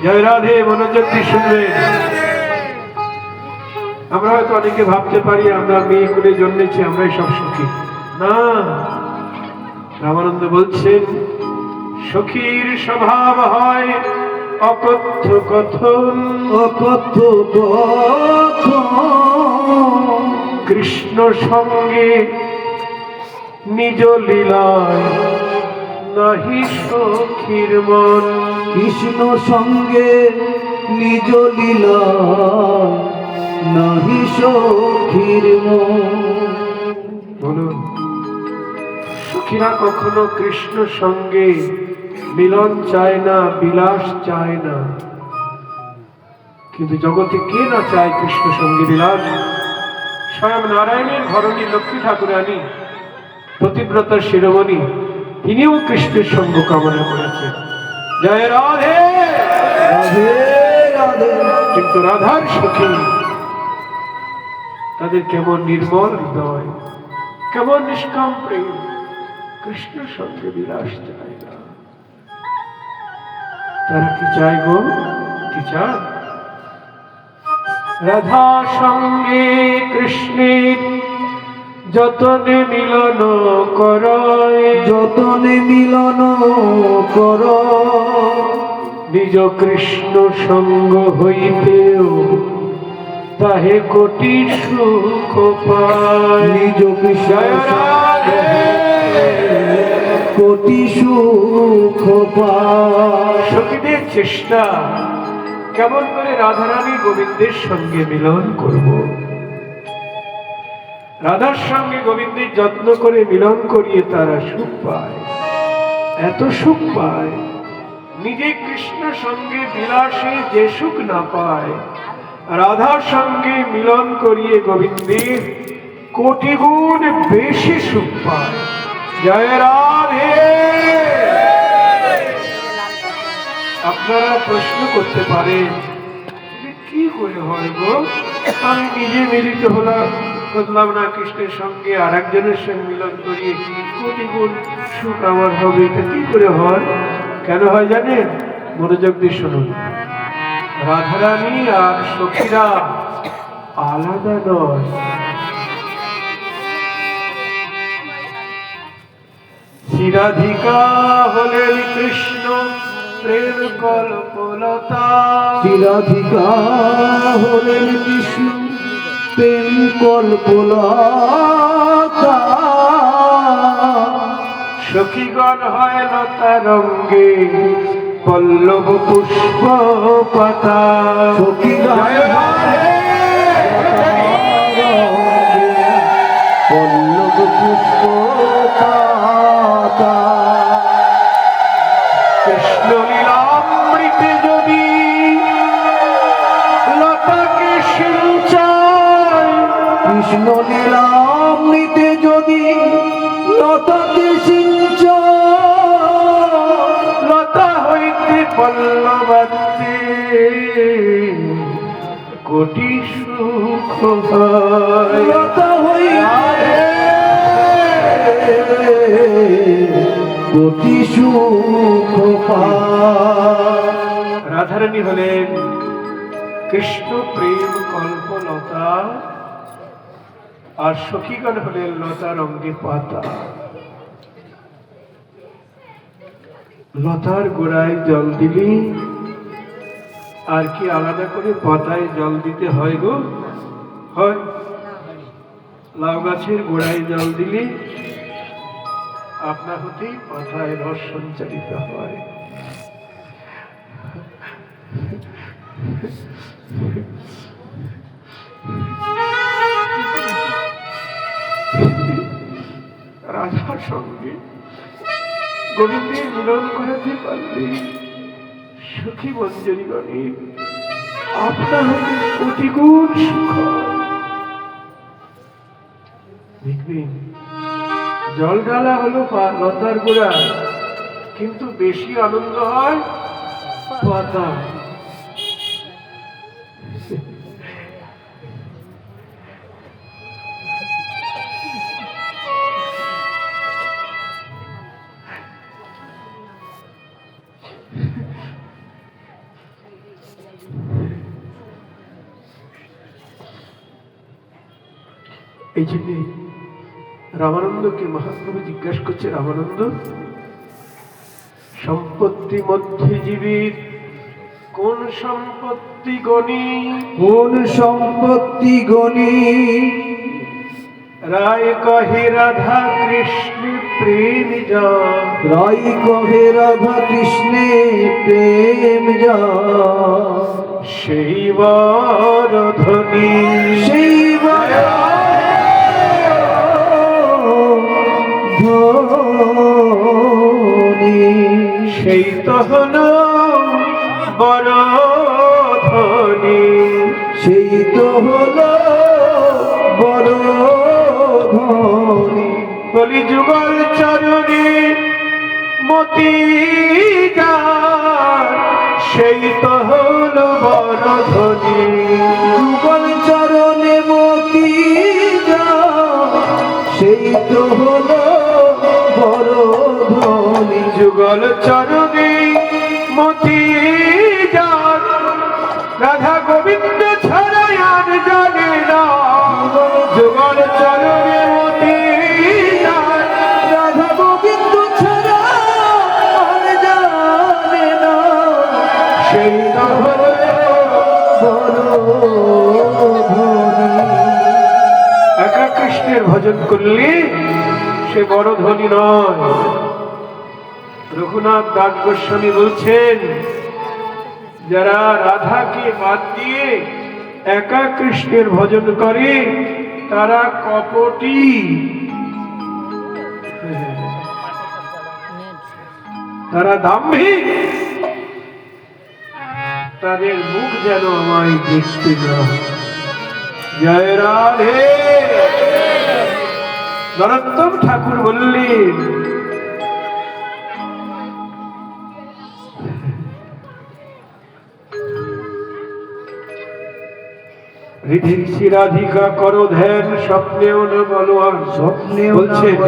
জয় রাধে। মনোযোগ দিয়ে শুনবেন। আমরা হয়তো অনেকে ভাবতে পারি আমরা মেয়ে করে জন্মেছি, আমরাই সব সুখী। না, রামানন্দ বলছেন সখীর স্বভাব হয় অকথ্য কথন, অকথ্য কথন। কৃষ্ণ সঙ্গে নিজ লীলায় নাহি সখীর মন। কৃষ্ণ সঙ্গে নিজ লীলা নাহি সখীর মন। বলুন, সখীরা কখনো কৃষ্ণ সঙ্গে মিলন চায় না, বিলাস চায় না। কিন্তু জগতে কে না চায় কৃষ্ণ সঙ্গে বিলাস? স্বয়ং নারায়ণের ধরনী লক্ষ্মী ঠাকুরানী, পতিব্রতার শিরোমণি, তিনিও কৃষ্ণের সঙ্গ কামনা করেছেন। জয় রাধে রাধে রাধে। কিন্তু রাধার সখী তাদের কেমন নির্মল হৃদয়, কেমন নিষ্কাম প্রেম, কৃষ্ণ সঙ্গে বিলাস চায় না। তারা কি চায় গো? কি চায়? রাধা সঙ্গে কৃষ্ণের যতনে মিলন করয়, যতনে মিলন কর। নিজ কৃষ্ণ সঙ্গ হইতেও তাহে কোটি সুখ পায়। নিজ কৃষ্ণ রাধে। কোটি সুখ পায়। সখীদের চেষ্টা কেমন করে রাধারানী গোবিন্দের সঙ্গে মিলন করব। রাধার সঙ্গে গোবিন্দের যত্ন করে মিলন করিয়ে তারা সুখ পায়, এত সুখ পায় নিজে কৃষ্ণ সঙ্গে বিলাসে যে সুখ না পায়, রাধার সঙ্গে মিলন করিয়ে গোবিন্দের কোটি গুণ বেশি সুখ পায়। জয় রাধে। আপনারা প্রশ্ন করতে পারেন কি করে হয় গো? আমি নিজে মিলিত করলাম না কৃষ্ণের সঙ্গে, আর একজনের সঙ্গে মিলন করিয়ে কোটি গুণ সুখ আমার হবে, এটা কি করে হয়? কেন হয় জানেন? মনোযোগ দিয়ে শুনুন। রাধারানী আর সখীরা আলাদা নয়। শ্রীরাধিকা হলেন কৃষ্ণ প্রেম কল্পলতা। শ্রীরাধিকা হলেন কৃষ্ণ প্রেম কল্পলতা। সখীগণ হয় লতা রঙ্গে পল্লব পুষ্প পাতা। সখীগণ পল্লব পুষ্প পাতা। কৃষ্ণ লীলামৃতে যদি লতাকে সিঞ্চায়, কৃষ্ণ লীলামৃতে যদি লতাকে সিঞ্চায়, লতা হইতে পল্লবাতে কোটি সুখ হয়। লতা হইতে কোটি সুখ পায়। রাধারানী হলেন কৃষ্ণ প্রেম কল্পলতা, আর সখীগণ হলেন লতা রঙ্গে পাতা। লতার গোড়ায় জল দিলি আর কি আলাদা করে পাতায় জল দিতে হয় গো? হয়। লাউ গাছের গোড়ায় জল দিলে আপনা হতেই পাতায় রস সঞ্চারিত হয়। রাধার সঙ্গে গোবিন্দের মিলন করাতে পারলে সুখী মঞ্জরীগণের আপনা হতে কোটি গুণ সুখ হয়। দেখবেন জল ঢালা হলো লতার গোড়া, কিন্তু বেশি আনন্দ হয় পাতা। এই জন্য রামানন্দকে মহাপ্রভু জিজ্ঞাসা করছে, রামানন্দ, সম্পত্তি মধ্যে জীবিত কোন সম্পত্তি গণি? কোন সম্পত্তি গণি? রায় কহে রাধা কৃষ্ণ প্রেম যা। রাই কহে রাধা কৃষ্ণে প্রেম যা। সেই বড় ধনী, সেই বড় ধনী। সেই তো হলো বড় ধনী। সেই তো হলো বড় ধনী। বলি যুগল চরণে মতি যার, সেই তো হলো বড় ধনী। যুগল চরণে মতি যা, সেই তো হলো বড় ধনী। যুগল চরণে মতি যার, রাধা গোবিন্দ ছাড়া আর জানে না। যুগল চরণে মতি যার, রাধা গোবিন্দ ছাড়া আর জানে না। সেই তো হলো বড় ধনী। একা কৃষ্ণের ভজন করলে সে বড় ধনী নয়। রঘুনাথ দাস গোস্বামী বলছেন, যারা রাধাকে বাদ দিয়ে একা কৃষ্ণের ভজন করে তারা কপটী, তারা দাম্ভিক, তাদের মুখ যেন আমায় দেখতে না। জয় রাধে। নরোত্তম ঠাকুর বললেন, ঋষি রাধিকা করো ধ্যান, স্বপ্নেও না বলো আর। স্বপ্নেও না বলছে